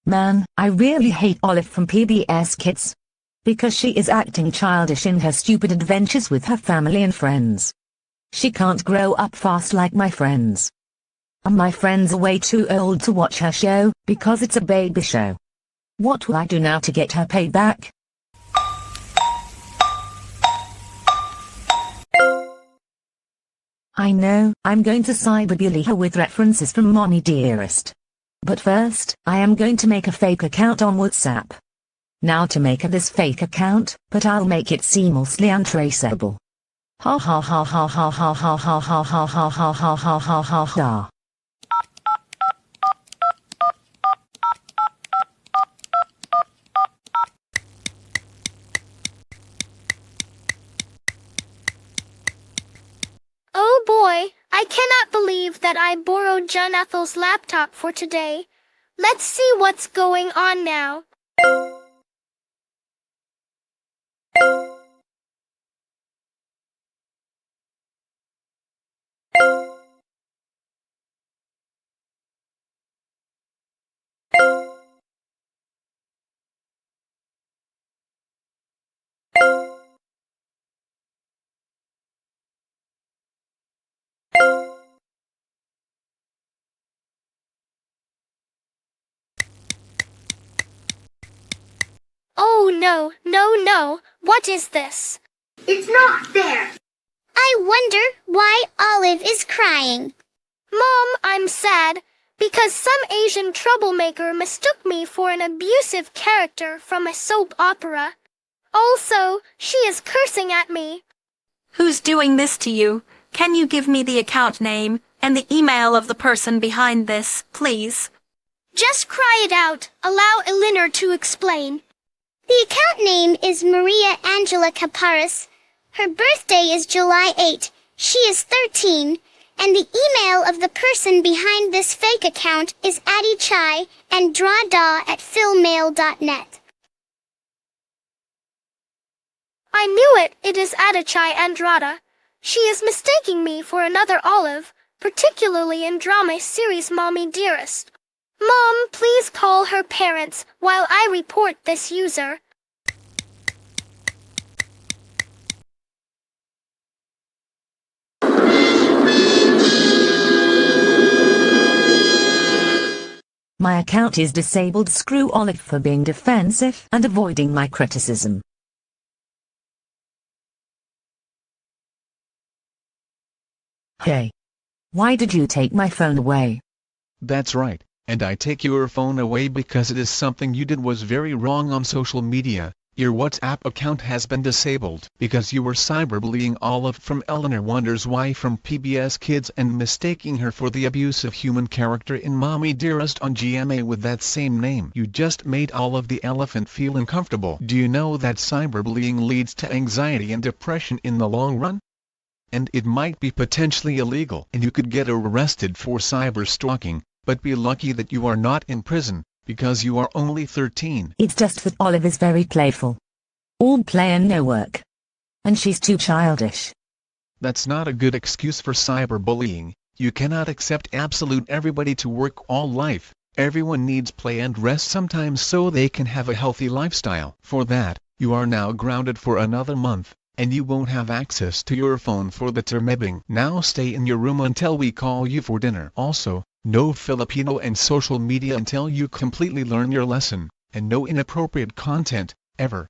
Man, I really hate Olive from PBS Kids. Because she is acting childish in her stupid adventures with her family and friends. She can't grow up fast like my friends. And my friends are way too old to watch her show, because it's a baby show. What will I do now to get her payback? I know, I'm going to cyberbully her with references from Mommy Dearest. But first, I am going to make a fake account on WhatsApp. Now to make this fake account, but I'll make it seamlessly untraceable. Ha ha ha ha ha ha ha ha ha ha ha ha ha ha ha ha ha. Oh boy, I cannot believe that I borrowed John Ethel's laptop for today. Let's see what's going on now. Oh no, no, no, what is this? It's not fair. I wonder why Olive is crying. Mom, I'm sad, because some Asian troublemaker mistook me for an abusive character from a soap opera. Also, she is cursing at me. Who's doing this to you? Can you give me the account name and the email of the person behind this, please? Just cry it out. Allow Elinor to explain. The account name is Maria Angela Caparis. Her birthday is July 8. She is 13. And the email of the person behind this fake account is Adichai Andrada at philmail.net. I knew it. It is Adichai Andrada. She is mistaking me for another Olive, particularly in drama series Mommy Dearest. Mom, please call her parents while I report this user. My account is disabled. Screw Olive for being defensive and avoiding my criticism. Hey. Why did you take my phone away? That's right, and I take your phone away because it is something you did was very wrong on social media. Your WhatsApp account has been disabled because you were cyberbullying Olive from Elinor Wonders' wife from PBS Kids and mistaking her for the abusive human character in Mommy Dearest on GMA with that same name. You just made Olive the elephant feel uncomfortable. Do you know that cyberbullying leads to anxiety and depression in the long run? And it might be potentially illegal and you could get arrested for cyberstalking, but be lucky that you are not in prison, because you are only 13. It's just that Olive is very playful. All play and no work. And she's too childish. That's not a good excuse for cyberbullying. You cannot accept absolute everybody to work all life. Everyone needs play and rest sometimes so they can have a healthy lifestyle. For that, you are now grounded for another month, and you won't have access to your phone for the term. Now stay in your room until we call you for dinner. Also, no Filipino and social media until you completely learn your lesson, and no inappropriate content, ever.